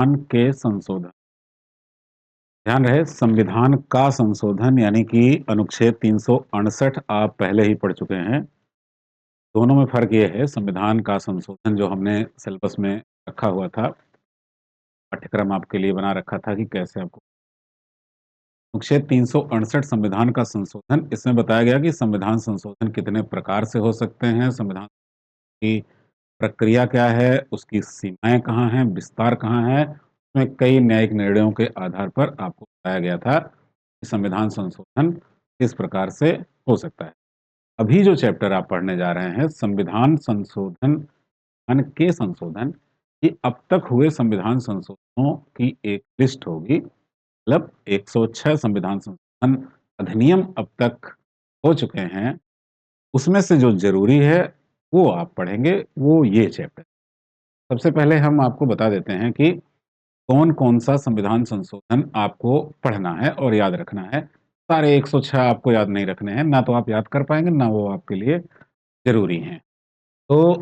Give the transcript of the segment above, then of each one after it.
संविधान के संशोधन। ध्यान रहे संविधान का संशोधन यानी कि अनुच्छेद 368 आप पहले ही पढ़ चुके हैं। दोनों में फ़र्क ये है संविधान का संशोधन जो हमने सिलेबस में रखा हुआ था, पाठ्यक्रम आपके लिए बना रखा था कि कैसे आपको अनुच्छेद 368 संविधान का संशोधन, इसमें बताया गया कि संविधान संशोधन कितने प्रकार से हो सकते हैं, संविधान की प्रक्रिया क्या है, उसकी सीमाएँ कहाँ हैं, विस्तार कहाँ है। उसमें कई न्यायिक निर्णयों के आधार पर आपको बताया गया था कि संविधान संशोधन किस प्रकार से हो सकता है। अभी जो चैप्टर आप पढ़ने जा रहे हैं संविधान संशोधन के संशोधन, ये अब तक हुए संविधान संशोधनों की एक लिस्ट होगी। मतलब 106 संविधान संशोधन अधिनियम अब तक हो चुके हैं, उसमें से जो ज़रूरी है वो आप पढ़ेंगे, वो ये चैप्टर। सबसे पहले हम आपको बता देते हैं कि कौन-कौन सा संविधान संशोधन आपको पढ़ना है और याद रखना है। सारे 106 आपको याद नहीं रखने हैं, ना तो आप याद कर पाएँगे, ना वो आपके लिए ज़रूरी हैं। तो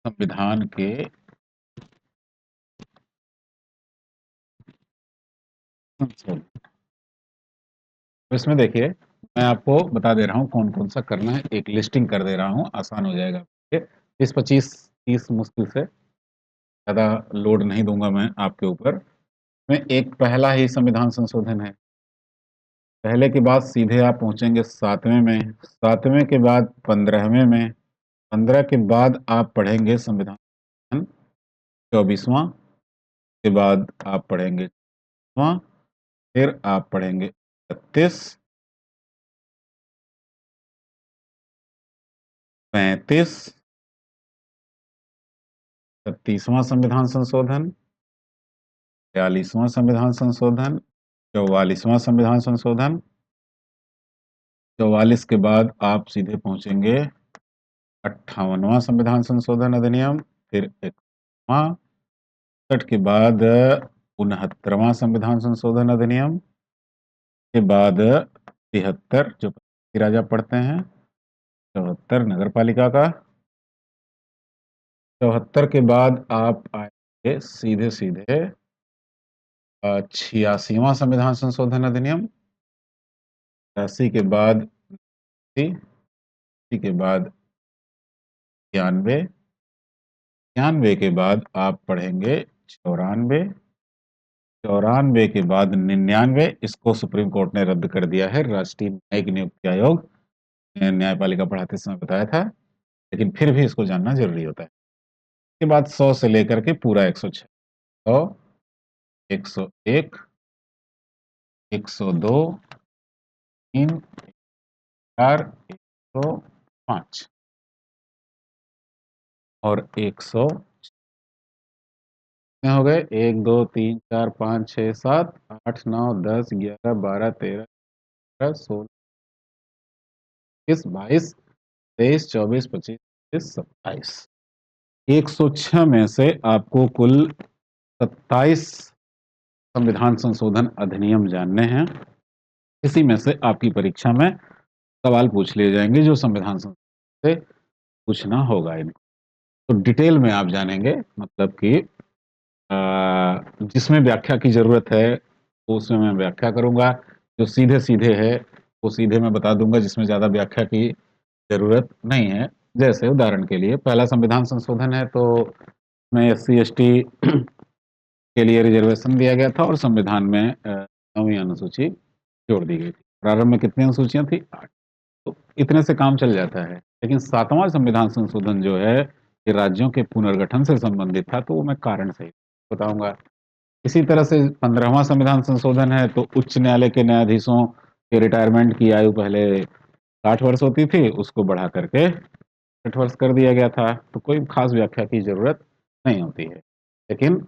संविधान के संशोधन, तो इसमें देखिए मैं आपको बता दे रहा हूँ कौन-कौन सा करना है, एक लिस्टिंग कर दे रहा हूँ, आसान हो जाएगा आपके लिए। 20, 25, 30 मुश्किल से, ज़्यादा लोड नहीं दूँगा मैं आपके ऊपर। में एक पहला ही संविधान संशोधन है। पहले के बाद सीधे आप पहुँचेंगे 7वें में, 7वें के बाद 15वें में, 15 के बाद आप पढ़ेंगे संविधान 24वाँ, के बाद आप पढ़ेंगे वाँ, फिर आप पढ़ेंगे 36, 35, 36वाँ संविधान संशोधन, 42वाँ संविधान संशोधन, 44वाँ संविधान संशोधन, 44 के बाद आप सीधे पहुँचेंगे 58वाँ संविधान संशोधन अधिनियम, फिर 61वाँ, 61 के बाद 69वाँ संविधान संशोधन अधिनियम, के बाद 73 जो राजा पढ़ते हैं, 74 नगरपालिका का, 74 के बाद आप आएँगे सीधे-सीधे 86वाँ संविधान संशोधन अधिनियम, 86 के बाद 80 के बाद 91, 91 के बाद आप पढ़ेंगे 94, 94 के बाद 99, इसको सुप्रीम कोर्ट ने रद्द कर दिया है, राष्ट्रीय न्यायिक नियुक्ति आयोग ने न्यायपालिका पढ़ाते समय बताया था, लेकिन फिर भी इसको जानना ज़रूरी होता है। इसके बाद 100 से लेकर के पूरा 106, 100, 101, 102, 3, 4, 105 और 100 कितने हो गए? 1, 2, 3, 4, 5, 6, 7, 8, 9, 10, 11, 12, 13, 16, 21, 22, 23, 24, 25, 26, 27। 106 में से आपको कुल 27 संविधान संशोधन अधिनियम जानने हैं। इसी में से आपकी परीक्षा में सवाल पूछ लिए जाएँगे जो संविधान संशोधन से पूछना होगा इनको। तो डिटेल में आप जानेंगे, मतलब कि जिसमें व्याख्या की ज़रूरत है, वो उसमें मैं व्याख्या करूँगा। जो सीधे-सीधे है, वो सीधे मैं बता दूँगा, जिसमें ज़्यादा व्याख्या की ज़रूरत नहीं है। जैसे उदाहरण के लिए पहला संविधान संशोधन है तो उसमें एससी-एसटी के लिए रिज़र्वेशन दिया गया था और संविधान में 9वीं अनुसूची जोड़ दी गई थी। प्रारंभ में कितनी अनुसूचियाँ थी? 8। तो इतने से काम चल जाता है। लेकिन 7वाँ संविधान संशोधन जो है, ये राज्यों के पुनर्गठन से संबंधित था, तो वो मैं कारण सहित बताऊँगा। इसी तरह से 15वाँ संविधान संशोधन है, तो उच्च न्यायालय के न्यायाधीशों के रिटायरमेंट की आयु पहले 60 वर्ष होती थी, उसको बढ़ा करके 60 वर्ष कर दिया गया था, तो कोई खास व्याख्या की ज़रूरत नहीं होती है। लेकिन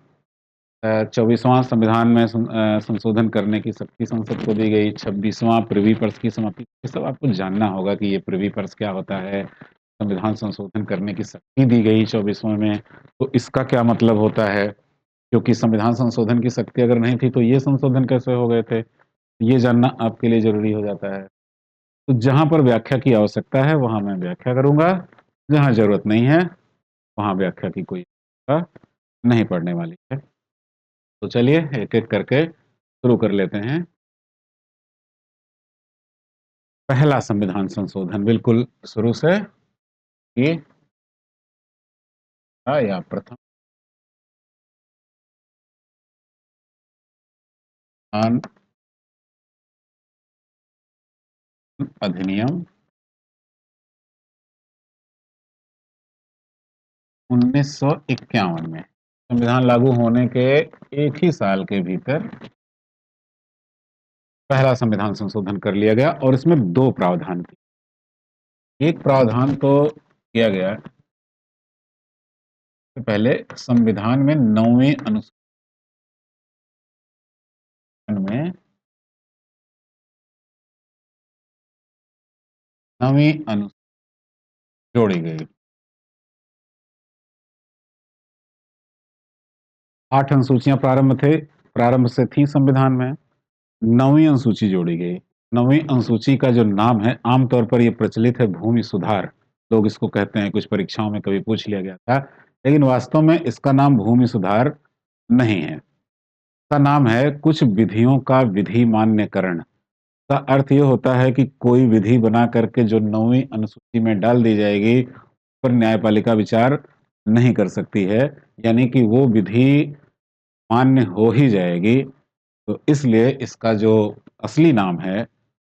24वाँ संविधान में संशोधन करने की शक्ति संसद को दी गई, 26वाँ प्रिवी पर्स की समाप्ति, ये सब आपको जानना होगा कि ये प्रिवी पर्स क्या होता है, संविधान संशोधन करने की शक्ति दी गई 24वें में, तो इसका क्या मतलब होता है? क्योंकि संविधान संशोधन की शक्ति अगर नहीं थी, तो ये संशोधन कैसे हो गए थे? ये जानना आपके लिए ज़रूरी हो जाता है। तो जहां पर व्याख्या की आवश्यकता है वहां मैं व्याख्या करूंगा, जहां जरूरत नहीं है वहां व्याख्या की कोई आवश्यकता नहीं पड़ने वाली है। तो चलिए एक एक करके शुरू कर लेते हैं। पहला संविधान संशोधन बिल्कुल शुरू से ये था, या प्रथम संविधान अधिनियम 1951 में संविधान लागू होने के एक ही साल के भीतर पहला संविधान संशोधन कर लिया गया, और इसमें दो प्रावधान थे। एक प्रावधान तो किया गया कि पहले संविधान में 9वें अनुच्छेद में 9वीं अनुसूची जोड़ी गई। 8 अनुसूचियां प्रारंभ से थी संविधान में, 9वीं अनुसूची जोड़ी गई। 9वीं अनुसूची का जो नाम है, आमतौर पर यह प्रचलित है भूमि सुधार, लोग इसको कहते हैं, कुछ परीक्षाओं में कभी पूछ लिया गया था, लेकिन वास्तव में इसका नाम भूमि सुधार नहीं है। इसका नाम है कुछ विधियों का विधि मान्यकरण। का अर्थ ये होता है कि कोई विधि बना करके जो 9वीं अनुसूची में डाल दी जाएगी, पर न्यायपालिका विचार नहीं कर सकती है, यानी कि वो विधि मान्य हो ही जाएगी। तो इसलिए इसका जो असली नाम है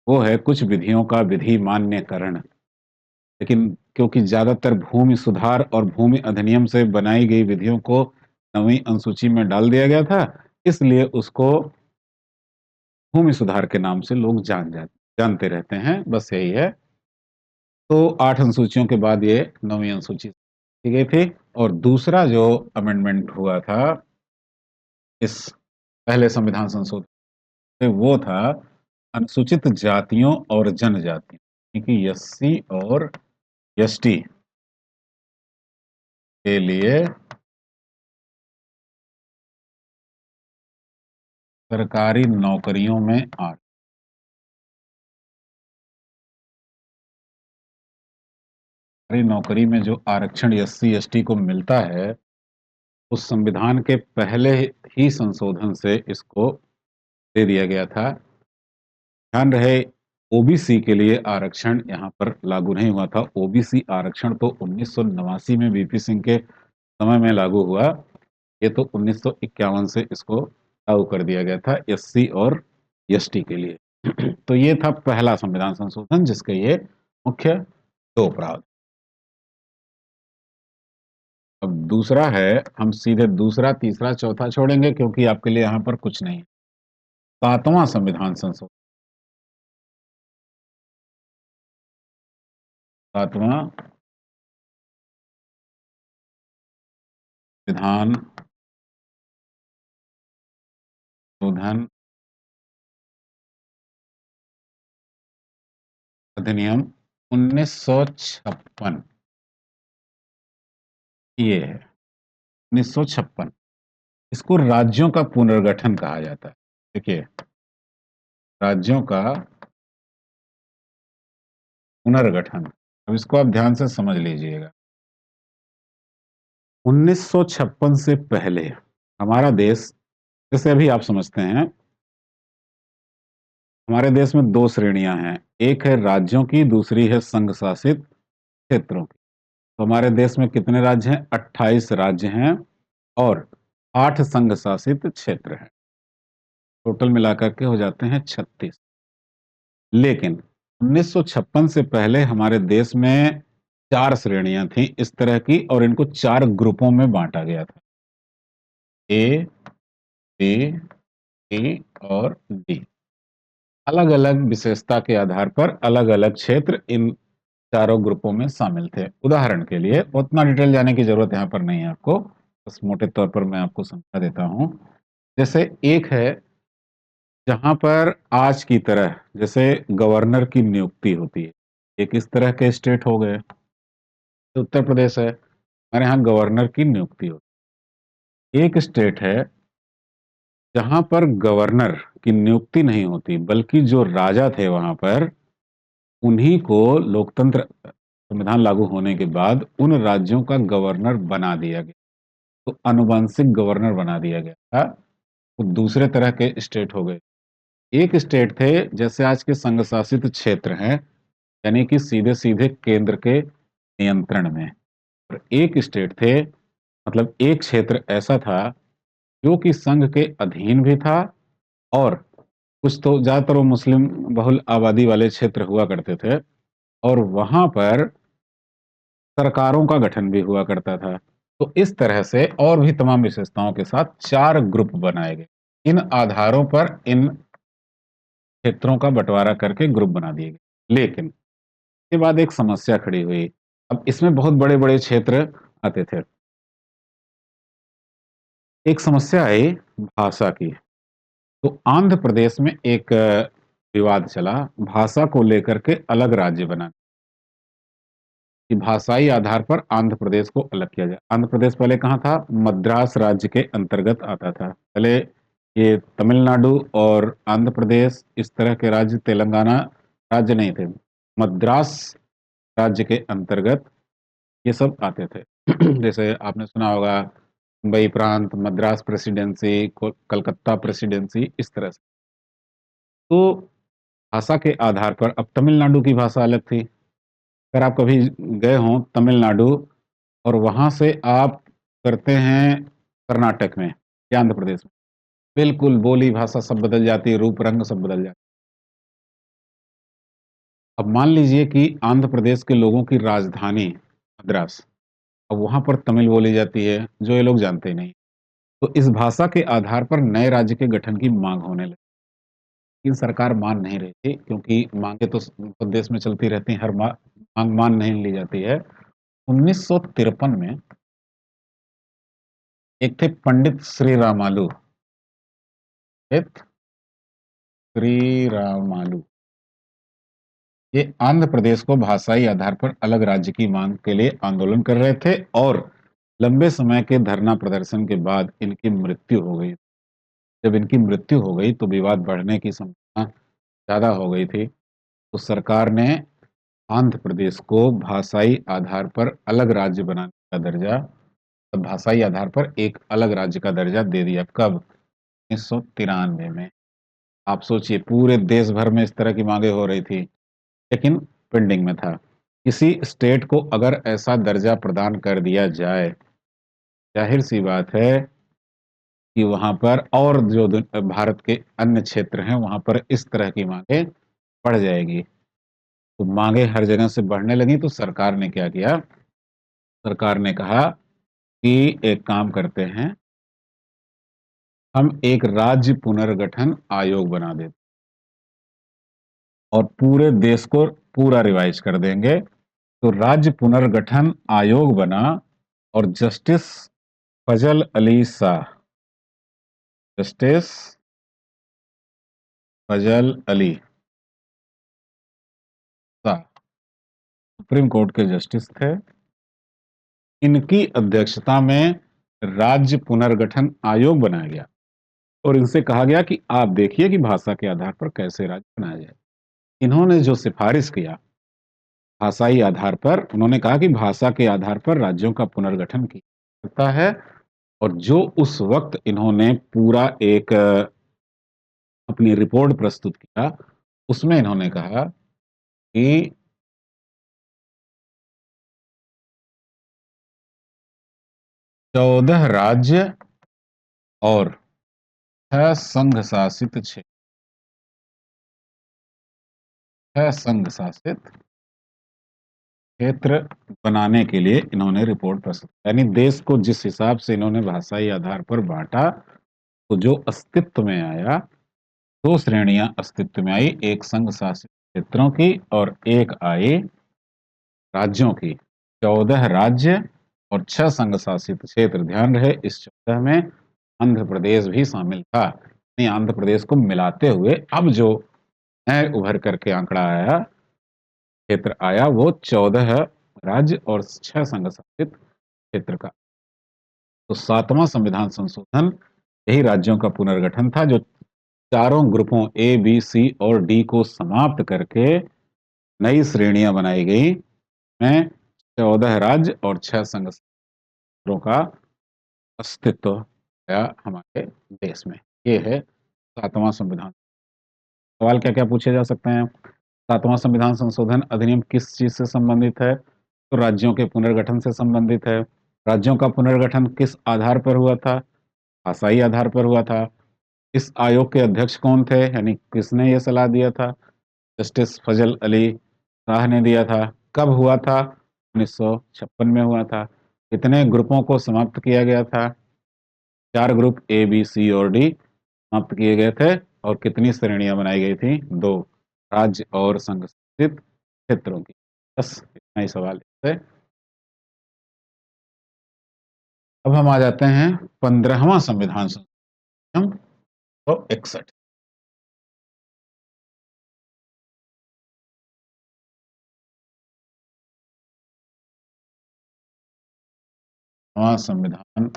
वो है कुछ विधियों का विधि मान्यकरण। लेकिन क्योंकि ज्यादातर भूमि सुधार और भूमि अधिनियम से बनाई गई विधियों को 9वीं अनुसूची में डाल दिया गया था, इसलिए उसको भूमि सुधार के नाम से लोग जानते रहते हैं, बस यही है। तो 8 अनुसूचियों के बाद ये 9वीं अनुसूची की गई थी। और दूसरा जो अमेंडमेंट हुआ था इस पहले संविधान संशोधन में, वो था अनुसूचित जातियों और जनजातियों, क्योंकि एससी और एसटी के लिए सरकारी नौकरियों में सरकारी नौकरी में जो आरक्षण एससी एसटी को मिलता है, उस संविधान के पहले ही संशोधन से इसको दे दिया गया था। ध्यान रहे, ओबीसी के लिए आरक्षण यहाँ पर लागू नहीं हुआ था। ओबीसी आरक्षण तो 1989 में वीपी सिंह के समय में लागू हुआ। ये तो 1951 से इसको लागू कर दिया गया था एससी और एसटी के लिए। तो ये था पहला संविधान संशोधन, जिसके ये मुख्य दो प्रावधान। अब दूसरा है, हम सीधे दूसरा तीसरा चौथा छोड़ेंगे क्योंकि आपके लिए यहाँ पर कुछ नहीं है। 7वां संविधान संशोधन। 7वां विधान शोधन अधिनियम 1956, ये है 1956। इसको राज्यों का पुनर्गठन कहा जाता है। देखिए, राज्यों का पुनर्गठन, अब इसको आप ध्यान से समझ लीजिएगा। 1956 से पहले हमारा देश, जैसे अभी आप समझते हैं, हमारे देश में दो श्रेणियां हैं, एक है राज्यों की, दूसरी है संघ शासित क्षेत्रों की। तो हमारे देश में कितने राज्य हैं? 28 राज्य हैं और 8 संघ शासित क्षेत्र हैं। टोटल मिलाकर के हो जाते हैं 36। लेकिन 1956 से पहले हमारे देश में 4 श्रेणियां थी इस तरह की, और इनको 4 ग्रुपों में बांटा गया था, ए, बी, सी और डी। अलग अलग विशेषता के आधार पर अलग अलग क्षेत्र इन चारों ग्रुपों में शामिल थे। उदाहरण के लिए, उतना डिटेल जाने की जरूरत यहाँ पर नहीं है आपको, बस मोटे तौर पर मैं आपको समझा देता हूँ। जैसे एक है जहां पर आज की तरह जैसे गवर्नर की नियुक्ति होती है, एक इस तरह के स्टेट हो गए, तो उत्तर प्रदेश है, हमारे यहाँ गवर्नर की नियुक्ति होती है। एक स्टेट है जहां पर गवर्नर की नियुक्ति नहीं होती, बल्कि जो राजा थे वहां पर उन्हीं को लोकतंत्र संविधान लागू होने के बाद उन राज्यों का गवर्नर बना दिया गया। तो आनुवंशिक गवर्नर बना दिया गया था। तो दूसरे तरह के स्टेट हो गए। एक स्टेट थे जैसे आज के संघ शासित क्षेत्र हैं, यानी कि सीधे-सीधे केंद्र के नियंत्रण में। और एक स्टेट थे, मतलब एक क्षेत्र ऐसा था जो कि संघ के अधीन भी था, और कुछ तो ज़्यादातर वो मुस्लिम बहुल आबादी वाले क्षेत्र हुआ करते थे, और वहाँ पर सरकारों का गठन भी हुआ करता था। तो इस तरह से और भी तमाम विशेषताओं के साथ 4 ग्रुप बनाए गए। इन आधारों पर इन क्षेत्रों का बँटवारा करके ग्रुप बना दिए गए। लेकिन इसके बाद एक समस्या खड़ी हुई। अब इसमें बहुत बड़े-बड़े क्षेत्र आते थे। एक समस्या आई भाषा की। तो आंध्र प्रदेश में एक विवाद चला, भाषा को लेकर के अलग राज्य बना, कि भाषाई आधार पर आंध्र प्रदेश को अलग किया जाए। आंध्र प्रदेश पहले कहाँ था? मद्रास राज्य के अंतर्गत आता था। पहले ये तमिलनाडु और आंध्र प्रदेश इस तरह के राज्य, तेलंगाना राज्य नहीं थे। मद्रास राज्य के अंतर्गत ये सब आते थे। जैसे आपने सुना होगा मुंबई प्रांत, मद्रास प्रेसिडेंसी, कलकत्ता प्रेसिडेंसी, इस तरह से। तो भाषा के आधार पर अब तमिलनाडु की भाषा अलग थी। अगर आप कभी गए हों तमिलनाडु और वहाँ से आप करते हैं कर्नाटक में या आंध्र प्रदेश में, बिल्कुल बोली भाषा सब बदल जाती है, रूप रंग सब बदल जाता है। अब मान लीजिए कि आंध्र प्रदेश के लोगों की राजधानी मद्रास, अब वहाँ पर तमिल बोली जाती है, जो ये लोग जानते ही नहीं। तो इस भाषा के आधार पर नए राज्य के गठन की मांग होने लगी। लेकिन सरकार मान नहीं रही थी, क्योंकि मांगे तो देश में चलती रहती हैं, हर मांग मान नहीं ली जाती है। 1953 में एक थे पंडित श्री रामालू, श्री रामालू, ये आंध्र प्रदेश को भाषाई आधार पर अलग राज्य की मांग के लिए आंदोलन कर रहे थे, और लंबे समय के धरना प्रदर्शन के बाद इनकी मृत्यु हो गई। जब इनकी मृत्यु हो गई तो विवाद बढ़ने की संभावना ज्यादा हो गई थी। तो सरकार ने आंध्र प्रदेश को भाषाई आधार पर अलग राज्य बनाने का दर्जा, तब भाषाई आधार पर एक अलग राज्य का दर्जा दे दिया। कब? 1993 में। आप सोचिए, पूरे देश भर में इस तरह की मांगे हो रही थी, लेकिन पेंडिंग में था। किसी स्टेट को अगर ऐसा दर्जा प्रदान कर दिया जाए, जाहिर सी बात है कि वहां पर और जो भारत के अन्य क्षेत्र हैं वहां पर इस तरह की मांगे बढ़ जाएगी। तो मांगे हर जगह से बढ़ने लगी, तो सरकार ने क्या किया? सरकार ने कहा कि एक काम करते हैं, हम एक राज्य पुनर्गठन आयोग बना देते और पूरे देश को पूरा रिवाइज कर देंगे। तो राज्य पुनर्गठन आयोग बना, और जस्टिस फजल अली शाह, जस्टिस फजल अली शाह सुप्रीम कोर्ट के जस्टिस थे। इनकी अध्यक्षता में राज्य पुनर्गठन आयोग बनाया गया, और इनसे कहा गया कि आप देखिए कि भाषा के आधार पर कैसे राज्य बनाया जाए। इन्होंने जो सिफारिश किया भाषाई आधार पर, उन्होंने कहा कि भाषा के आधार पर राज्यों का पुनर्गठन किया सकता है। और जो उस वक्त इन्होंने पूरा एक अपनी रिपोर्ट प्रस्तुत किया, उसमें इन्होंने कहा कि 14 राज्य और 6 संघ शासित क्षेत्र, 6 संघ शासित क्षेत्र बनाने के लिए इन्होंने रिपोर्ट प्रस्तुत, यानी देश को जिस हिसाब से इन्होंने भाषाई आधार पर बांटा, तो जो अस्तित्व में आया, 2 श्रेणियां अस्तित्व में आई, एक संघ शासित क्षेत्रों की और एक आई राज्यों की। 14 राज्य और 6 संघ शासित क्षेत्र। ध्यान रहे, इस 14 में आंध्र प्रदेश भी शामिल था। यानी आंध्र प्रदेश को मिलाते हुए अब जो नए उभर करके आंकड़ा आया, क्षेत्र आया, वो 14 राज्य और 6 संघ शासित क्षेत्र का। तो 7वां संविधान संशोधन यही राज्यों का पुनर्गठन था, जो चारों ग्रुपों ए, बी, सी और डी को समाप्त करके नई श्रेणियां बनाई गई, में 14 राज्य और 6 संघ क्षेत्रों का अस्तित्व है हमारे देश में। ये है 7वां संविधान। सवाल क्या क्या पूछे जा सकते हैं? 7वां संविधान संशोधन अधिनियम किस चीज से संबंधित है? तो राज्यों के पुनर्गठन से संबंधित है। राज्यों का पुनर्गठन किस आधार पर हुआ था? भाषाई आधार पर हुआ था। इस आयोग के अध्यक्ष कौन थे, यानी किसने ये सलाह दिया था? जस्टिस फजल अली शाह ने दिया था। कब हुआ था? 1956 में हुआ था। कितने ग्रुपों को समाप्त किया गया था? 4 ग्रुप ए बी सी और डी समाप्त किए गए थे। और कितनी श्रेणियां बनाई गई थी? 2, राज्य और संघ शासित क्षेत्रों की। बस इतना ही सवाल है। अब हम आ जाते हैं 15वां संविधान संशोधन 1961। संविधान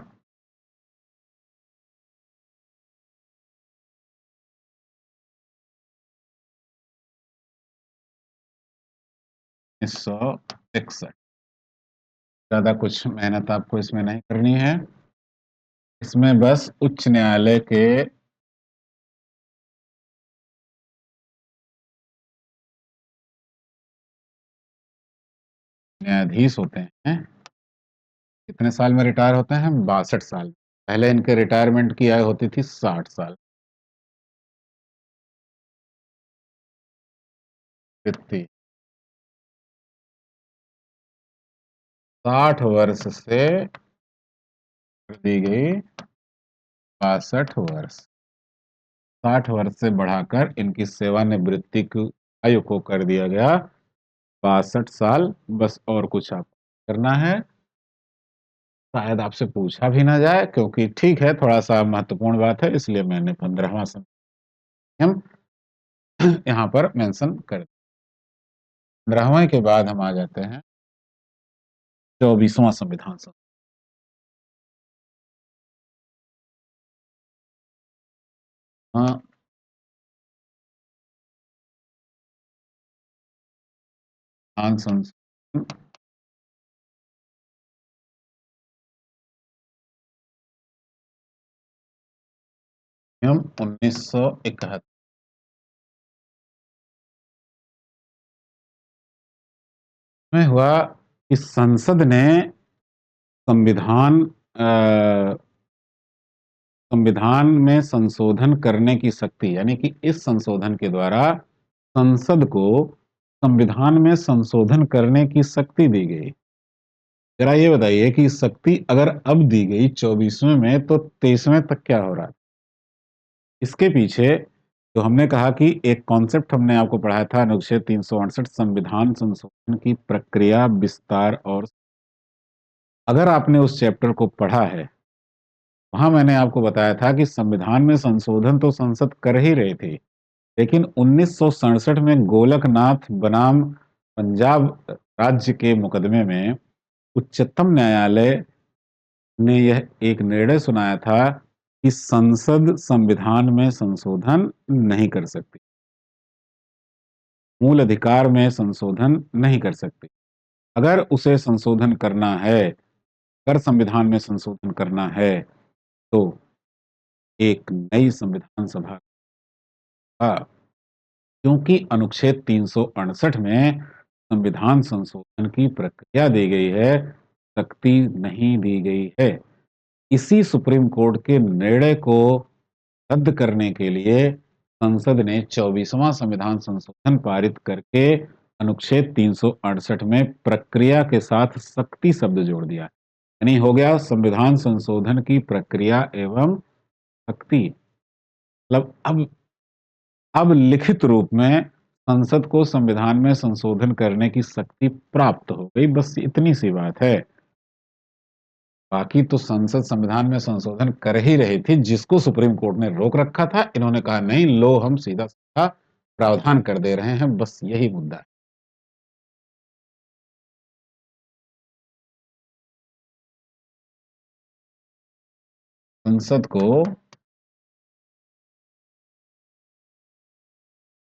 1961। ज्यादा कुछ मेहनत आपको इसमें नहीं करनी है। इसमें बस उच्च न्यायालय के न्यायाधीश होते हैं, कितने साल में रिटायर होते हैं? 62 साल। पहले इनके रिटायरमेंट की आयु होती थी 60 साल। कितनी? 60 वर्ष से कर दी गई 62 वर्ष। 60 वर्ष से बढ़ाकर इनकी सेवानिवृत्ति की आयु को कर दिया गया 62 साल। बस और कुछ आप करना है, शायद आपसे पूछा भी ना जाए, क्योंकि ठीक है थोड़ा सा महत्वपूर्ण बात है, इसलिए मैंने 15वां संविधान यहाँ पर मेंशन कर दिया। 15वें के बाद हम आ जाते हैं 24वां संविधान संशोधन संशोधन नियम 1971 में हुआ कि संसद ने संविधान संविधान में संशोधन करने की शक्ति, यानी कि इस संशोधन के द्वारा संसद को संविधान में संशोधन करने की शक्ति दी गई। जरा ये बताइए कि शक्ति अगर अब दी गई 24वें में, तो 23वें तक क्या हो रहा है? इसके पीछे तो हमने कहा कि एक कॉन्सेप्ट हमने आपको पढ़ाया था, अनुच्छेद 368 संविधान संशोधन की प्रक्रिया विस्तार। और अगर आपने उस चैप्टर को पढ़ा है, वहां मैंने आपको बताया था कि संविधान में संशोधन तो संसद कर ही रही थी, लेकिन 1967 में गोलकनाथ बनाम पंजाब राज्य के मुकदमे में उच्चतम न्यायालय ने यह एक निर्णय सुनाया था कि संसद संविधान में संशोधन नहीं कर सकती, मूल अधिकार में संशोधन नहीं कर सकती। अगर उसे संशोधन करना है, अगर संविधान में संशोधन करना है, तो एक नई संविधान सभा का, क्योंकि अनुच्छेद 368 में संविधान संशोधन की प्रक्रिया दी गई है, शक्ति नहीं दी गई है। इसी सुप्रीम कोर्ट के निर्णय को रद्द करने के लिए संसद ने 24वां संविधान संशोधन पारित करके अनुच्छेद 368 में प्रक्रिया के साथ शक्ति शब्द जोड़ दिया। यानी हो गया संविधान संशोधन की प्रक्रिया एवं शक्ति। मतलब अब लिखित रूप में संसद को संविधान में संशोधन करने की शक्ति प्राप्त हो गई, बस इतनी सी बात है। बाकी तो संसद संविधान में संशोधन कर ही रही थी, जिसको सुप्रीम कोर्ट ने रोक रखा था। इन्होंने कहा नहीं, लो हम सीधा सीधा प्रावधान कर दे रहे हैं, बस यही मुद्दा है। संसद को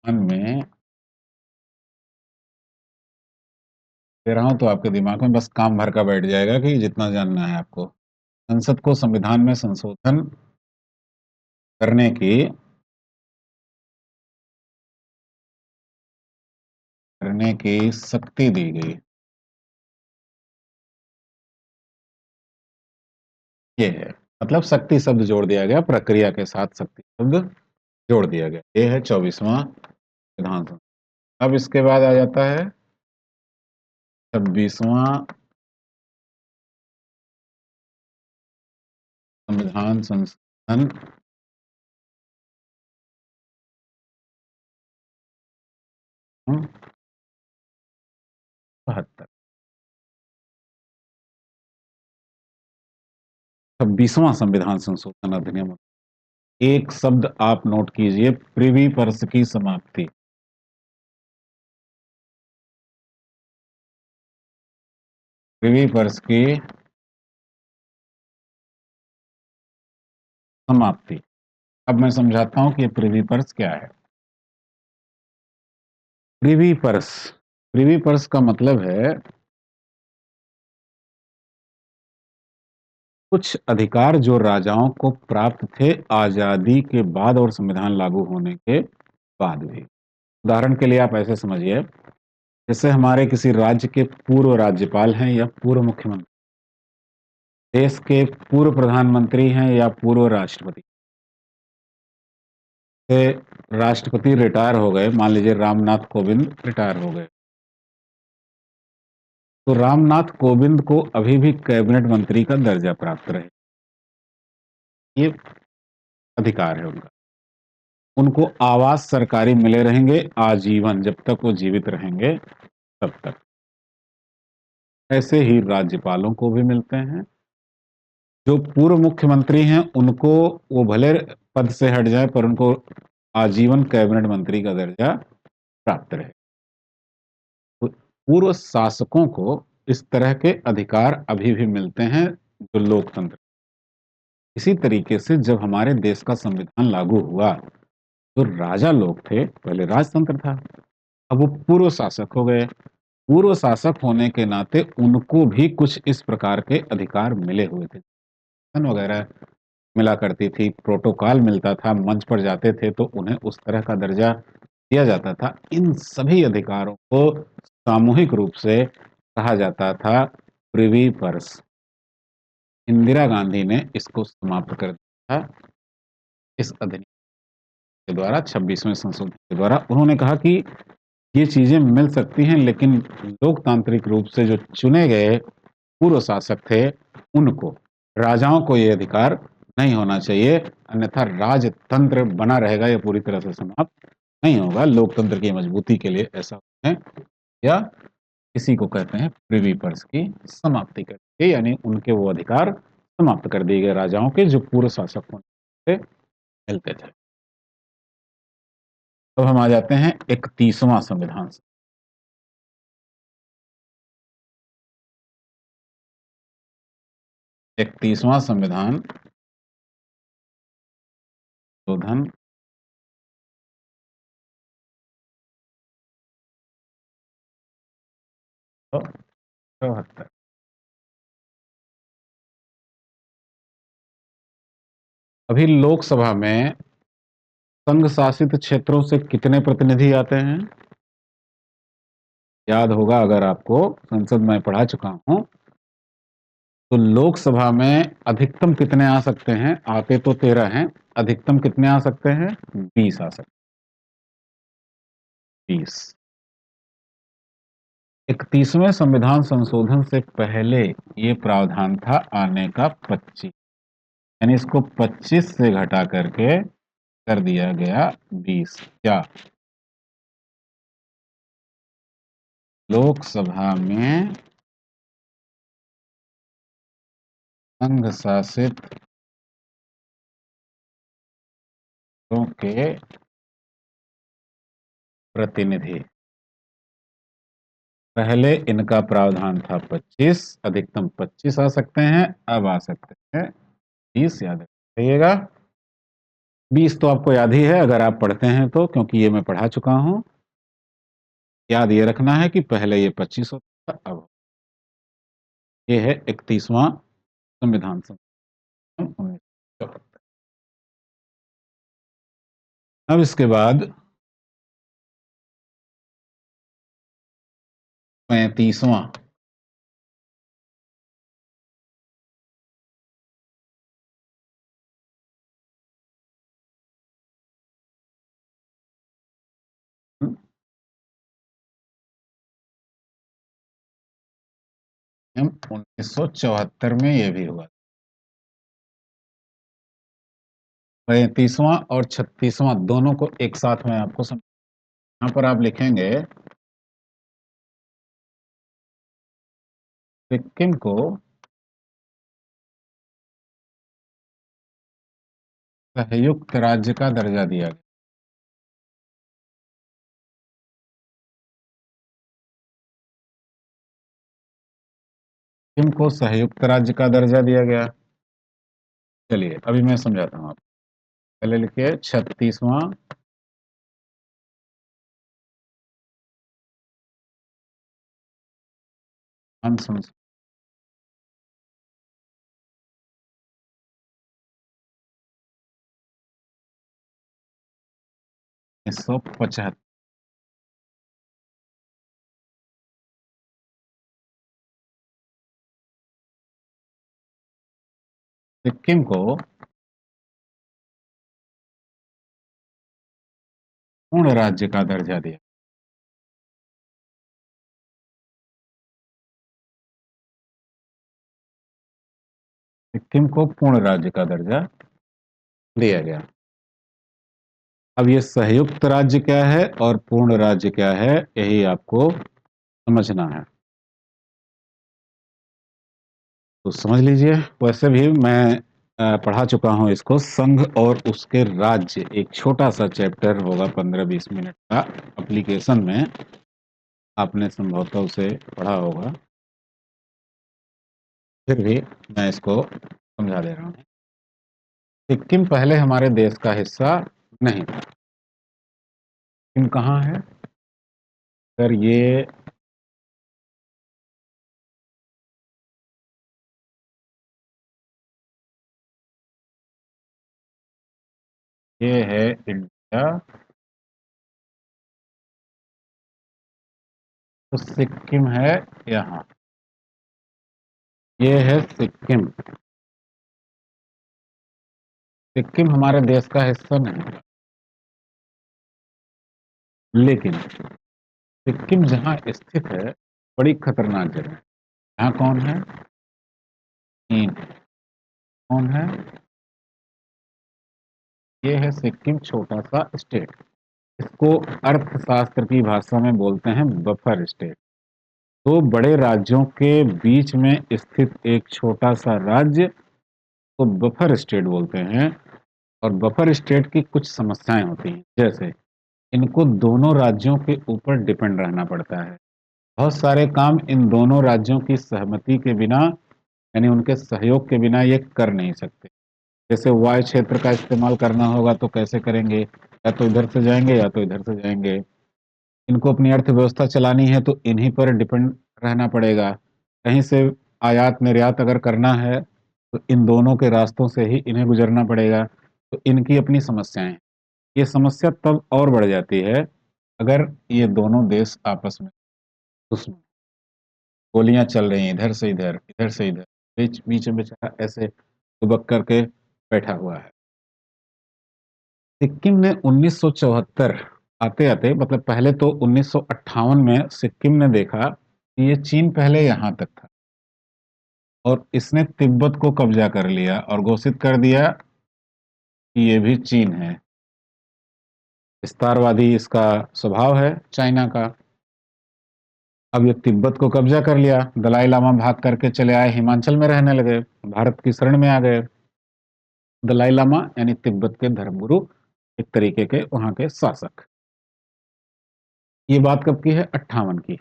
मन में दे रहा हूँ तो आपके दिमाग में बस काम भर का बैठ जाएगा कि जितना जानना है आपको। संसद को संविधान में संशोधन करने की शक्ति दी गई। ये है, मतलब शक्ति शब्द जोड़ दिया गया, प्रक्रिया के साथ शक्ति शब्द जोड़ दिया गया। ये है 24वां विधान संशोधन। अब इसके बाद आ जाता है 26वां संविधान संशोधन 72। 26वां संविधान संशोधन अधिनियम। एक शब्द आप नोट कीजिए, प्रिवी पर्स की समाप्ति। प्रिवी पर्स की समाप्ति। अब मैं समझाता हूं कि ये प्रिवी पर्स क्या है। प्रिवी पर्स, प्रिवी पर्स का मतलब है कुछ अधिकार जो राजाओं को प्राप्त थे आजादी के बाद और संविधान लागू होने के बाद भी। उदाहरण के लिए आप ऐसे समझिए, जैसे हमारे किसी राज्य के पूर्व राज्यपाल हैं या पूर्व मुख्यमंत्री, देश के पूर्व प्रधानमंत्री हैं या पूर्व राष्ट्रपति। से राष्ट्रपति रिटायर हो गए, मान लीजिए रामनाथ कोविंद रिटायर हो गए, तो रामनाथ कोविंद को अभी भी कैबिनेट मंत्री का दर्जा प्राप्त रहे। ये अधिकार है उनका। उनको आवास सरकारी मिले रहेंगे आजीवन, जब तक वो जीवित रहेंगे तब तक। ऐसे ही राज्यपालों को भी मिलते हैं। जो पूर्व मुख्यमंत्री हैं उनको, वो भले पद से हट जाए पर उनको आजीवन कैबिनेट मंत्री का दर्जा प्राप्त रहे। तो पूर्व शासकों को इस तरह के अधिकार अभी भी मिलते हैं, जो लोकतंत्र। इसी तरीके से जब हमारे देश का संविधान लागू हुआ, तो राजा लोग थे, पहले राजतंत्र था, अब वो पूर्व शासक हो गए। पूर्व शासक होने के नाते उनको भी कुछ इस प्रकार के अधिकार मिले हुए थे, पेंशन वगैरह मिला करती थी, प्रोटोकॉल मिलता था, मंच पर जाते थे तो उन्हें उस तरह का दर्जा दिया जाता था। इन सभी अधिकारों को सामूहिक रूप से कहा जाता था प्रिवी पर्स। इंदिरा गांधी ने इसको समाप्त कर दिया था इस अधिनियम के द्वारा, 26वें संशोधन के द्वारा। उन्होंने कहा कि ये चीजें मिल सकती हैं, लेकिन लोकतांत्रिक रूप से जो चुने गए पूर्व शासक थे, उनको, राजाओं को ये अधिकार नहीं होना चाहिए, अन्यथा राजतंत्र बना रहेगा, ये पूरी तरह से समाप्त नहीं होगा। लोकतंत्र की मजबूती के लिए ऐसा है, या इसी को कहते हैं प्रिवी पर्स की समाप्ति करके, यानी उनके वो अधिकार समाप्त कर दिए गए राजाओं के, जो पूर्व शासक होने से मिलते थे। तो हम आ जाते हैं 31वां संविधान। 31वां संविधान शोधन तो 74। अभी लोकसभा में संघ शासित क्षेत्रों से कितने प्रतिनिधि आते हैं? याद होगा अगर आपको, संसद में पढ़ा चुका हूं। तो लोकसभा में अधिकतम कितने आ सकते हैं? आते तो 13 हैं, अधिकतम कितने आ सकते हैं? 20 आ सकते हैं, 20। 31वें संविधान संशोधन से पहले ये प्रावधान था आने का 25, यानी इसको 25 से घटा करके कर दिया गया 20। क्या लोकसभा में संघ शासित के प्रतिनिधि, पहले इनका प्रावधान था 25, अधिकतम 25 आ सकते हैं, अब आ सकते हैं 20। याद रखिएगा, 20 तो आपको याद ही है अगर आप पढ़ते हैं तो, क्योंकि ये मैं पढ़ा चुका हूं। याद ये रखना है कि पहले ये 25 होता अब ये है 31वां संविधान संशोधन 1974। अब इसके बाद 35वां एम 1974 में ये भी हुआ। 35वां और 36वां दोनों को एक साथ में आपको यहाँ पर आप लिखेंगे सिक्किम को संयुक्त राज्य का दर्जा दिया गया। सिक्किम को संयुक्त राज्य का दर्जा दिया गया। चलिए अभी मैं समझाता हूँ आपको। पहले लिखिए 36वां संशोधन 1975। सिक्किम को पूर्ण राज्य का दर्जा दिया। सिक्किम को पूर्ण राज्य का दर्जा दिया गया। अब ये संयुक्त राज्य क्या है और पूर्ण राज्य क्या है, यही आपको समझना है। तो समझ लीजिए। वैसे भी मैं पढ़ा चुका हूँ इसको, संघ और उसके राज्य, एक छोटा सा चैप्टर होगा 15-20 मिनट का, एप्लीकेशन में आपने संभवतः उसे पढ़ा होगा। फिर भी मैं इसको समझा दे रहा हूँ। सिक्किम पहले हमारे देश का हिस्सा नहीं था। सिक्किम कहाँ है सर? ये है इंडिया। तो सिक्किम है यहाँ। ये है सिक्किम। सिक्किम हमारे देश का हिस्सा नहीं है, लेकिन सिक्किम जहाँ स्थित है बड़ी खतरनाक जगह है। यहाँ कौन है? चीन। कौन है? ये है सिक्किम, छोटा सा स्टेट। इसको अर्थशास्त्र की भाषा में बोलते हैं बफर स्टेट। तो बड़े राज्यों के बीच में स्थित एक छोटा सा राज्य को बफर स्टेट बोलते हैं। और बफर स्टेट की कुछ समस्याएं होती हैं, जैसे इनको दोनों राज्यों के ऊपर डिपेंड रहना पड़ता है। बहुत सारे काम इन दोनों राज्यों की सहमति के बिना, यानी उनके सहयोग के बिना ये कर नहीं सकते। जैसे वायु क्षेत्र का इस्तेमाल करना होगा तो कैसे करेंगे? या तो इधर से जाएंगे या तो इधर से जाएंगे। इनको अपनी अर्थव्यवस्था चलानी है तो इन्हीं पर डिपेंड रहना पड़ेगा। कहीं से आयात निर्यात अगर करना है तो इन दोनों के रास्तों से ही इन्हें गुजरना पड़ेगा। तो इनकी अपनी समस्याएं हैं। ये समस्या तब और बढ़ जाती है अगर ये दोनों देश आपस में दुश्मन, गोलियां चल रही हैं इधर से इधर, इधर से इधर, बीच बीच में बेचारा ऐसे दुबक करके बैठा हुआ है। सिक्किम ने 1974 आते आते, मतलब पहले तो 1958 में सिक्किम ने देखा कि ये चीन पहले यहाँ तक था और इसने तिब्बत को कब्जा कर लिया और घोषित कर दिया कि ये भी चीन है। विस्तारवादी इसका स्वभाव है चाइना का। अब ये तिब्बत को कब्जा कर लिया, दलाई लामा भाग करके चले आए, हिमाचल में रहने लगे, भारत की शरण में आ गए। दलाई लामा यानी तिब्बत के धर्मगुरु, एक तरीके के वहां के शासक। ये बात कब की है? 58 की।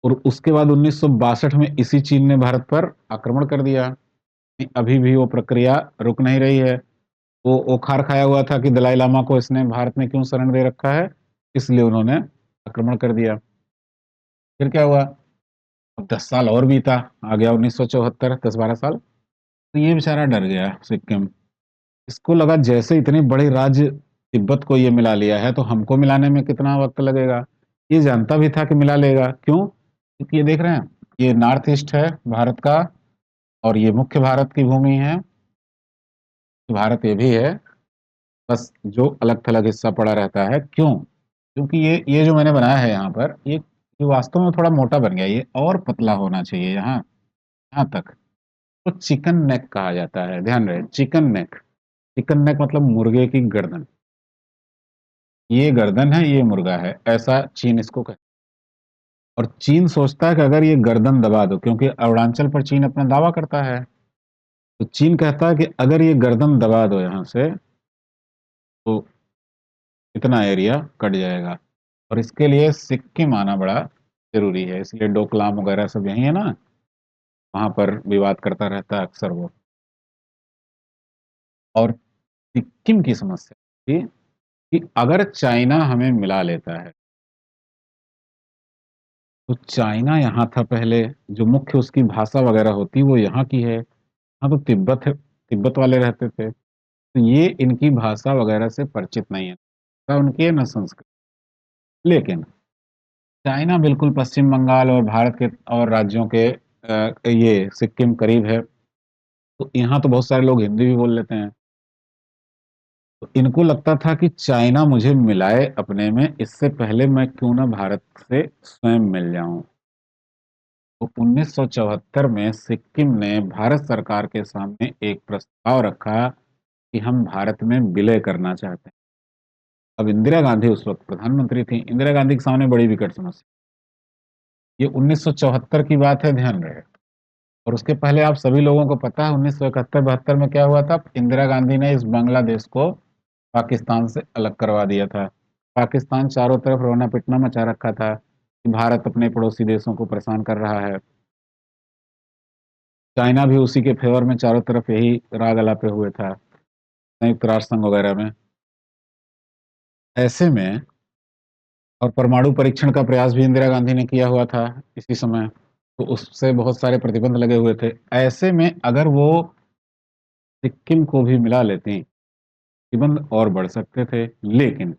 और उसके बाद 1962 में इसी चीन ने भारत पर आक्रमण कर दिया। अभी भी वो प्रक्रिया रुक नहीं रही है। वो खार खाया हुआ था कि दलाई लामा को इसने भारत में क्यों शरण दे रखा है, इसलिए उन्होंने आक्रमण कर दिया। फिर क्या हुआ? अब 10 साल और बीता, आ गया 1974, 10-12 साल। तो ये बेचारा डर गया सिक्किम। इसको लगा जैसे इतनी बड़ी राज्य तिब्बत को ये मिला लिया है तो हमको मिलाने में कितना वक्त लगेगा। ये जानता भी था कि मिला लेगा, क्यों? क्योंकि ये देख रहे हैं, ये नॉर्थ ईस्ट है भारत का, और ये मुख्य भारत की भूमि है। भारत ये भी है, बस जो अलग थलग हिस्सा पड़ा रहता है। क्यों? क्योंकि ये जो मैंने बनाया है यहाँ पर, ये वास्तव में थोड़ा मोटा बन गया, ये और पतला होना चाहिए यहाँ, यहाँ तक। तो चिकन नेक कहा जाता है, ध्यान रहे, चिकन नेक। चिकन नेक मतलब मुर्गे की गर्दन। ये गर्दन है, ये मुर्गा है, ऐसा चीन इसको कहता है। और चीन सोचता है कि अगर ये गर्दन दबा दो, क्योंकि अरुणाचल पर चीन अपना दावा करता है, तो चीन कहता है कि अगर ये गर्दन दबा दो यहाँ से, तो इतना एरिया कट जाएगा। और इसके लिए सिक्किम आना बड़ा जरूरी है, इसलिए डोकलाम वगैरह सब यही है ना, वहां पर विवाद करता रहता है अक्सर वो। और सिक्किम की समस्या थी कि अगर चाइना हमें मिला लेता है, तो चाइना यहाँ था पहले, जो मुख्य उसकी भाषा वगैरह होती वो यहाँ की है। हाँ, तो तिब्बत है, तिब्बत वाले रहते थे, तो ये इनकी भाषा वगैरह से परिचित नहीं है, ना उनकी है, ना संस्कृत। लेकिन चाइना बिल्कुल पश्चिम बंगाल और भारत के और राज्यों के ये सिक्किम करीब है, तो यहाँ तो बहुत सारे लोग हिंदी भी बोल लेते हैं। तो इनको लगता था कि चाइना मुझे मिलाए अपने में, इससे पहले मैं क्यों ना भारत से स्वयं मिल जाऊं। तो 1974 में सिक्किम ने भारत सरकार के सामने एक प्रस्ताव रखा कि हम भारत में विलय करना चाहते हैं। अब इंदिरा गांधी उस वक्त प्रधानमंत्री थी, इंदिरा गांधी के सामने बड़ी विकट समस्या। ये 1974 की बात है, ध्यान रहे। और उसके पहले आप सभी लोगों को पता है 1971-72 में क्या हुआ था। इंदिरा गांधी ने इस बांग्लादेश को पाकिस्तान से अलग करवा दिया था। पाकिस्तान चारों तरफ रोना पिटना मचा रखा था कि भारत अपने पड़ोसी देशों को परेशान कर रहा है। चाइना भी उसी के फेवर में चारों तरफ यही राग अलापे हुए था, संयुक्त राष्ट्र संघ वगैरह में। ऐसे में, और परमाणु परीक्षण का प्रयास भी इंदिरा गांधी ने किया हुआ था इसी समय, तो उससे बहुत सारे प्रतिबंध लगे हुए थे। ऐसे में अगर वो सिक्किम को भी मिला लेती, प्रतिबंध और बढ़ सकते थे। लेकिन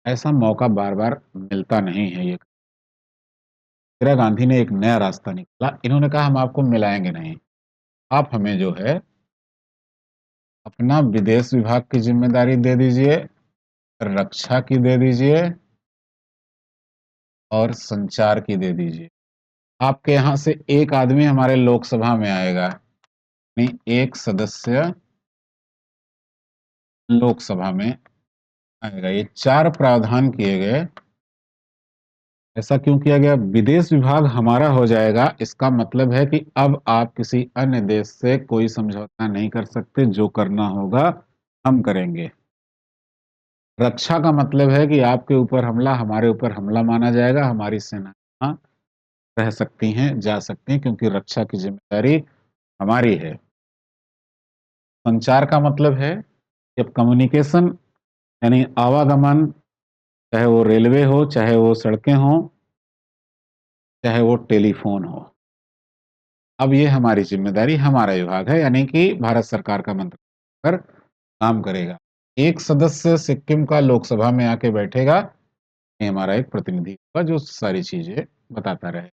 ऐसा मौका बार बार मिलता नहीं है। ये इंदिरा गांधी ने एक नया रास्ता निकाला, इन्होंने कहा हम आपको मिलाएंगे नहीं, आप हमें जो है अपना विदेश विभाग की जिम्मेदारी दे दीजिए, रक्षा की दे दीजिए, और संचार की दे दीजिए। आपके यहाँ से एक आदमी हमारे लोकसभा में आएगा, नहीं, एक सदस्य लोकसभा में आएगा। ये चार प्रावधान किए गए। ऐसा क्यों किया गया? विदेश विभाग हमारा हो जाएगा, इसका मतलब है कि अब आप किसी अन्य देश से कोई समझौता नहीं कर सकते, जो करना होगा हम करेंगे। रक्षा का मतलब है कि आपके ऊपर हमला हमारे ऊपर हमला माना जाएगा, हमारी सेना यहाँ रह सकती हैं, जा सकती हैं, क्योंकि रक्षा की जिम्मेदारी हमारी है। संचार का मतलब है कि अब कम्युनिकेशन, यानी आवागमन, चाहे वो रेलवे हो, चाहे वो सड़कें हो, चाहे वो टेलीफोन हो, अब ये हमारी जिम्मेदारी, हमारा विभाग है, यानी कि भारत सरकार का मंत्री पर काम करेगा। एक सदस्य सिक्किम का लोकसभा में आके बैठेगा, ये हमारा एक प्रतिनिधि होगा जो सारी चीजें बताता रहे।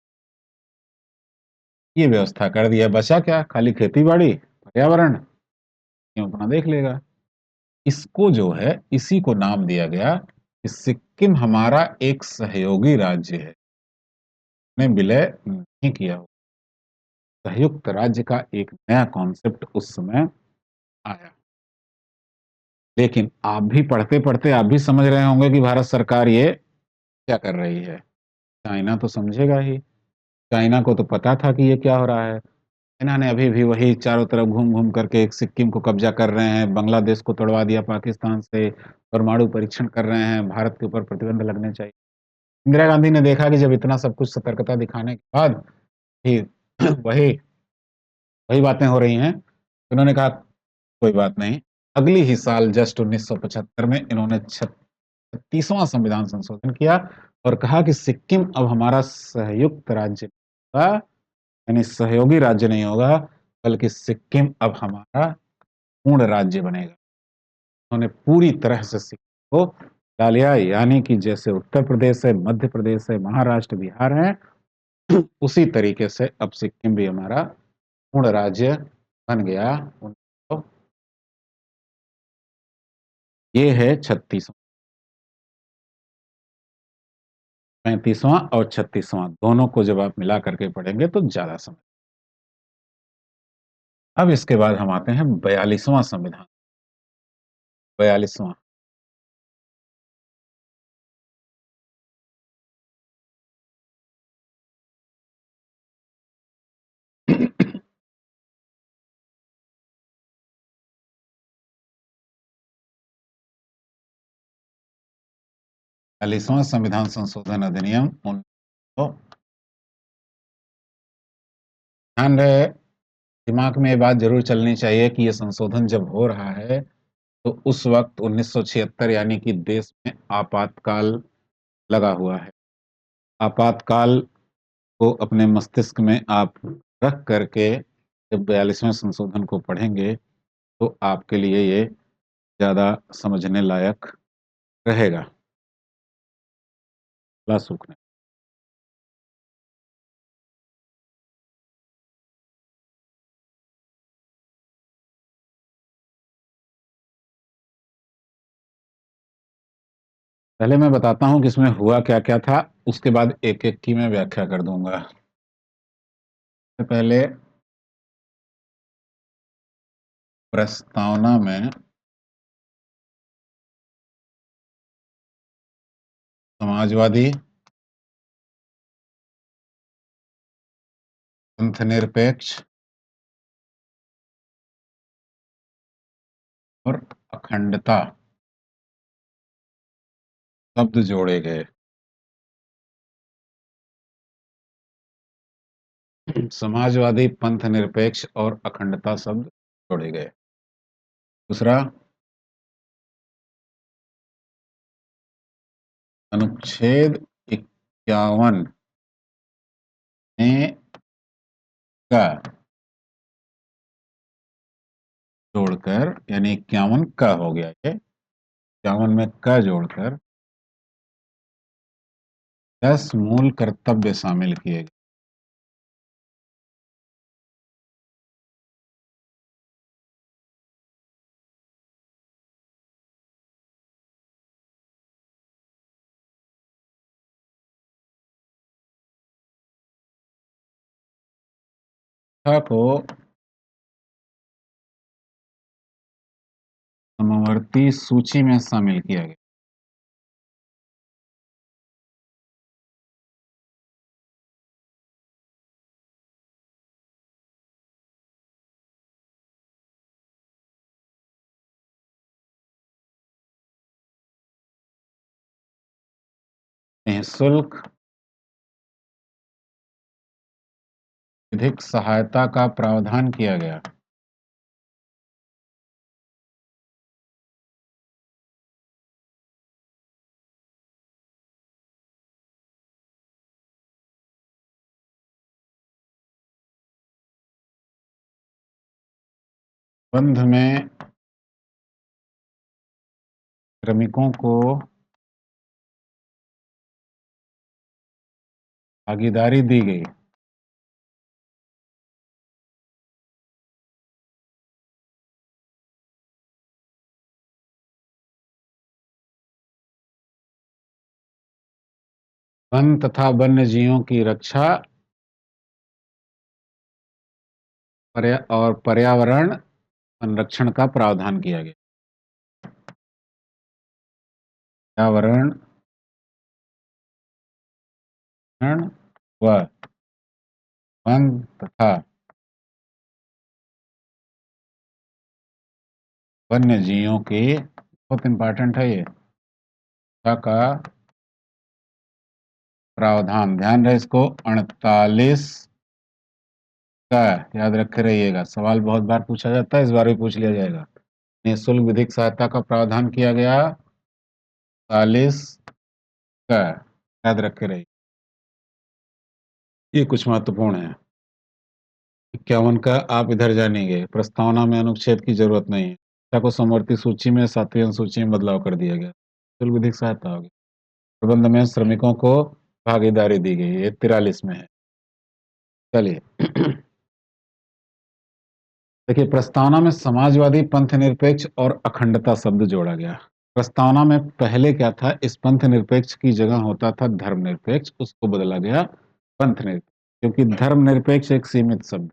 ये व्यवस्था कर दिया, बचा क्या? खाली खेती बाड़ी, पर्यावरण, क्यों अपना देख लेगा। इसको जो है, इसी को नाम दिया गया कि सिक्किम हमारा एक सहयोगी राज्य है, ने विलय नहीं किया हो। संयुक्त राज्य का एक नया कॉन्सेप्ट उस समय आया। लेकिन आप भी पढ़ते पढ़ते आप भी समझ रहे होंगे कि भारत सरकार ये क्या कर रही है। चाइना तो समझेगा ही, चाइना को तो पता था कि ये क्या हो रहा है। चाइना ने अभी भी वही चारों तरफ घूम घूम करके एक सिक्किम को कब्जा कर रहे हैं, बांग्लादेश को तोड़वा दिया पाकिस्तान से, परमाणु परीक्षण कर रहे हैं, भारत के ऊपर प्रतिबंध लगने चाहिए। इंदिरा गांधी ने देखा कि जब इतना सब कुछ सतर्कता दिखाने के बाद भी वही वही बातें हो रही हैं, तो उन्होंने कहा कोई बात नहीं। अगली ही साल जस्ट 1975 में इन्होंने 36वां संविधान संशोधन किया और कहा कि सिक्किम अब हमारा संयुक्त राज्य। होगा, यानी सहयोगी राज्य नहीं होगा, बल्कि सिक्किम अब हमारा पूर्ण राज्य बनेगा। उन्होंने पूरी तरह से सिक्किम को ला लिया, यानी कि जैसे उत्तर प्रदेश है, मध्य प्रदेश है, महाराष्ट्र, बिहार है, उसी तरीके से अब सिक्किम भी हमारा पूर्ण राज्य बन गया। ये है 36वां, 35वां और 36वां, दोनों को जब आप मिला करके पढ़ेंगे तो ज्यादा समझ। अब इसके बाद हम आते हैं 42वां संविधान। 42वां 42वां संविधान संशोधन अधिनियम ध्यान रहे, दिमाग में ये बात जरूर चलनी चाहिए कि ये संशोधन जब हो रहा है तो उस वक्त 1976, यानी कि देश में आपातकाल लगा हुआ है। आपातकाल को अपने मस्तिष्क में आप रख करके जब 42वें संशोधन को पढ़ेंगे तो आपके लिए ये ज्यादा समझने लायक रहेगा। सूखने पहले मैं बताता हूँ कि इसमें हुआ क्या क्या था, उसके बाद एक एक की मैं व्याख्या कर दूंगा। सबसे पहले प्रस्तावना में समाजवादी, पंथ निरपेक्ष और अखंडता शब्द जोड़े गए। समाजवादी, पंथ निरपेक्ष और अखंडता शब्द जोड़े गए। दूसरा, अनुच्छेद 51 में का जोड़कर, यानी 51 का हो गया, ये 51 में का जोड़कर 10 मूल कर्तव्य शामिल किए गए। को समवर्ती सूची में शामिल किया गया। निःशुल्क विधिक सहायता का प्रावधान किया गया। बंध में श्रमिकों को भागीदारी दी गई। वन तथा वन्य जीवों की रक्षा और पर्यावरण संरक्षण का प्रावधान किया गया। पर्यावरण व वन तथा वन्य जीवों के, बहुत इंपॉर्टेंट है ये, का प्रावधान, ध्यान रहे इसको, 48 का याद रखे रहिएगा, सवाल बहुत बार पूछा जाता है, इस बार भी पूछ लिया जाएगा। निःशुल्क विधिक सहायता का प्रावधान किया गया 48 का, याद रखे रहिए। ये कुछ महत्वपूर्ण है। 51 का आप इधर जानेंगे, प्रस्तावना में अनुच्छेद की जरूरत नहीं है। शिक्षा को समवर्ती सूची में 7वीं अनुसूची में बदलाव कर दिया गया। शुल्क विधिक सहायता होगी। प्रबंध में श्रमिकों को भागीदारी दी गई, ये 43 में है। चलिए देखिए, प्रस्तावना में समाजवादी, पंथ निरपेक्ष और अखंडता शब्द जोड़ा गया। प्रस्तावना में पहले क्या था, इस पंथ निरपेक्ष की जगह होता था धर्मनिरपेक्ष, उसको बदला गया पंथ निरपेक्ष, क्योंकि धर्मनिरपेक्ष एक सीमित शब्द।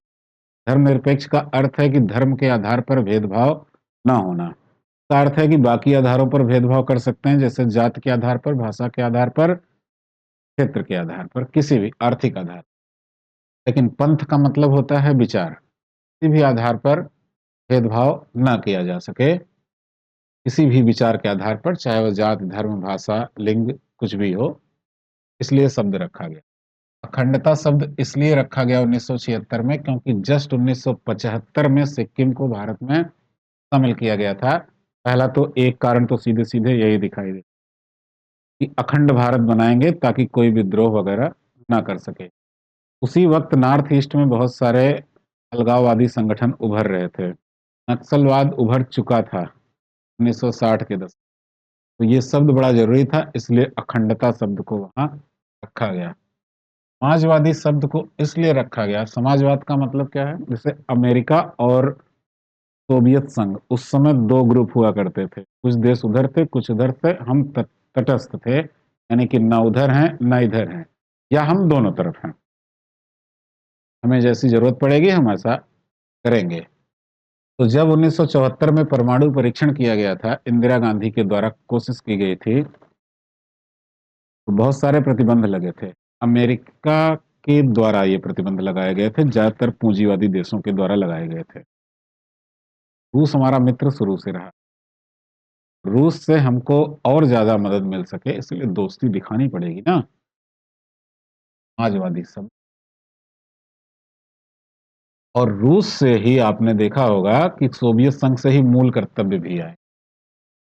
धर्मनिरपेक्ष का अर्थ है कि धर्म के आधार पर भेदभाव न होना। इसका अर्थ है कि बाकी आधारों पर भेदभाव कर सकते हैं, जैसे जात के आधार पर, भाषा के आधार पर, क्षेत्र के आधार पर, किसी भी आर्थिक आधार। लेकिन पंथ का मतलब होता है विचार। किसी भी आधार पर भेदभाव न किया जा सके, किसी भी विचार के आधार पर, चाहे वह जात, धर्म, भाषा, लिंग कुछ भी हो, इसलिए शब्द रखा गया। अखंडता शब्द इसलिए रखा गया 1976 में, क्योंकि जस्ट 1975 में सिक्किम को भारत में शामिल किया गया था। पहला तो एक कारण तो सीधे सीधे यही दिखाई दे कि अखंड भारत बनाएंगे ताकि कोई विद्रोह वगैरह ना कर सके। उसी वक्त नॉर्थ ईस्ट में बहुत सारे अलगाववादी संगठन उभर रहे थे। नक्सलवाद उभर चुका था 1960 के दशक। तो ये शब्द बड़ा जरूरी था, इसलिए अखंडता शब्द को वहां रखा गया। समाजवादी शब्द को इसलिए रखा गया, समाजवाद का मतलब क्या है, जैसे अमेरिका और सोवियत संघ, उस समय दो ग्रुप हुआ करते थे, कुछ देश उधर थे कुछ उधर थे, हम तटस्थ थे, यानी कि ना उधर हैं ना इधर हैं, या हम दोनों तरफ हैं, हमें जैसी जरूरत पड़ेगी हम ऐसा करेंगे। तो जब 1974 में परमाणु परीक्षण किया गया था, इंदिरा गांधी के द्वारा कोशिश की गई थी, तो बहुत सारे प्रतिबंध लगे थे। अमेरिका के द्वारा ये प्रतिबंध लगाए गए थे, ज्यादातर पूंजीवादी देशों के द्वारा लगाए गए थे। रूस हमारा मित्र शुरू से रहा। रूस से हमको और ज्यादा मदद मिल सके, इसलिए दोस्ती दिखानी पड़ेगी ना। समाजवादी सब, और रूस से ही आपने देखा होगा कि सोवियत संघ से ही मूल कर्तव्य भी आए।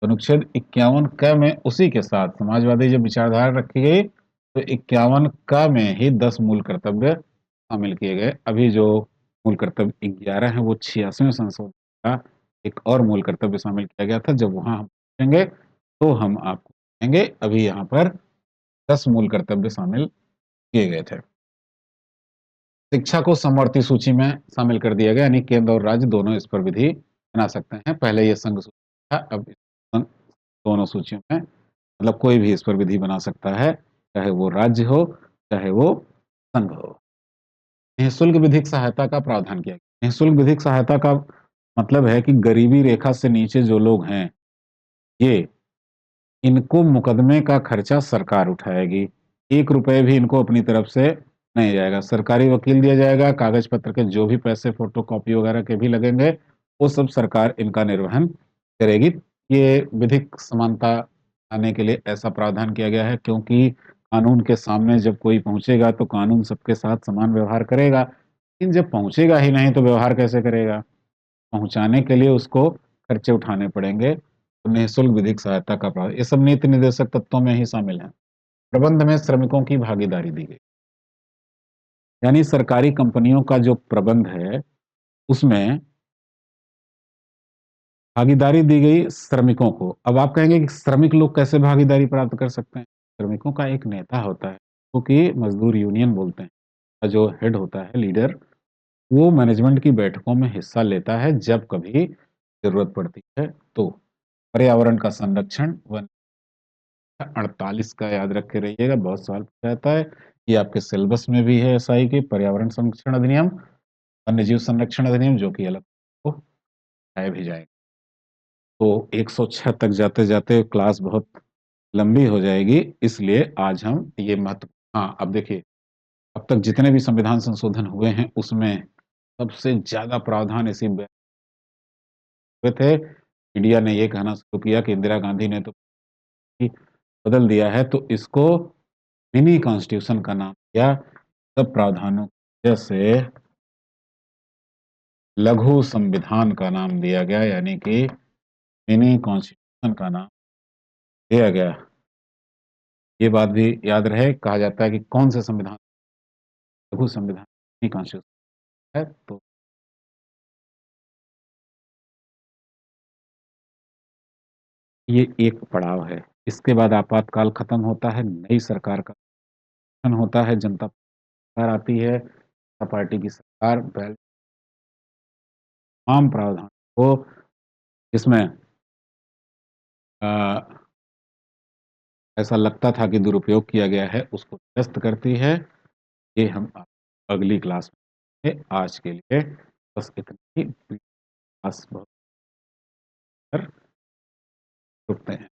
अनुच्छेद 51 क में उसी के साथ समाजवादी जब विचारधारा रखी गई, तो 51 क में ही 10 मूल कर्तव्य शामिल किए गए। अभी जो मूल कर्तव्य 11 है, वो 86वें संशोधन का एक और मूल कर्तव्य शामिल किया गया था। जब वहां हम पहुंचेंगे तो हम आपको देंगे। अभी यहाँ पर 10 मूल कर्तव्य शामिल किए गए थे। शिक्षा को समवर्ती सूची में शामिल कर दिया गया, यानी केंद्र और राज्य दोनों इस पर विधि बना सकते हैं। पहले ये संघ सूची था, अब दोनों सूचियों में मतलब कोई भी इस पर विधि बना सकता है, चाहे वो राज्य हो चाहे वो संघ हो। निःशुल्क विधिक सहायता का प्रावधान किया गया। निःशुल्क विधिक सहायता का मतलब है कि गरीबी रेखा से नीचे जो लोग हैं, ये इनको मुकदमे का खर्चा सरकार उठाएगी। 1 रुपए भी इनको अपनी तरफ से नहीं जाएगा। सरकारी वकील दिया जाएगा, कागज पत्र के जो भी पैसे फोटो कॉपी वगैरह के भी लगेंगे, वो सब सरकार इनका निर्वहन करेगी। ये विधिक समानता आने के लिए ऐसा प्रावधान किया गया है, क्योंकि कानून के सामने जब कोई पहुंचेगा तो कानून सबके साथ समान व्यवहार करेगा, लेकिन जब पहुंचेगा ही नहीं तो व्यवहार कैसे करेगा। पहुंचाने के लिए उसको खर्चे उठाने पड़ेंगे। तो निःशुल्क विधिक सहायता का प्रावधान, ये सब नीति निर्देशक तत्वों में ही शामिल है। प्रबंध में श्रमिकों की भागीदारी दी गई, यानी सरकारी कंपनियों का जो प्रबंध है उसमें भागीदारी दी गई श्रमिकों को। अब आप कहेंगे कि श्रमिक लोग कैसे भागीदारी प्राप्त कर सकते हैं। श्रमिकों का एक नेता होता है, क्योंकि मजदूर यूनियन बोलते हैं, जो हेड होता है, लीडर, वो मैनेजमेंट की बैठकों में हिस्सा लेता है जब कभी जरूरत पड़ती है। तो पर्यावरण का संरक्षण, वन 48 का याद रख के रहिएगा, बहुत सवाल पूछा जाता है। ये आपके सिलेबस में भी है एसआई के, पर्यावरण संरक्षण अधिनियम, वन्यजीव संरक्षण अधिनियम, जो कि अलग को आया भी जाएगा। तो 106 तक जाते जाते क्लास बहुत लंबी हो जाएगी, इसलिए आज हम ये महत्व, हाँ अब देखिए, अब तक जितने भी संविधान संशोधन हुए हैं उसमें सबसे ज्यादा प्रावधान इसी में हुए थे। मीडिया ने ये कहना शुरू किया कि इंदिरा गांधी ने तो बदल दिया है, तो इसको मिनी कॉन्स्टिट्यूशन का नाम दिया। सब प्रावधानों की वजह से लघु संविधान का नाम दिया गया, यानी कि मिनी कॉन्स्टिट्यूशन का नाम दिया गया। ये बात भी याद रहे, कहा जाता है कि कौन से संविधान लघु संविधान कॉन्स्टिट्यूशन है, तो ये एक पड़ाव है। इसके बाद आपातकाल खत्म होता है, नई सरकार का गठन होता है, जनता सरकार आती है, जनता पार्टी की सरकार पहले तमाम प्रावधान को जिसमें अ, ऐसा लगता था कि दुरुपयोग किया गया है, उसको निरस्त करती है। ये हम अगली क्लास में आज के लिए बस इतना ही। क्लास बहुत रुकते हैं।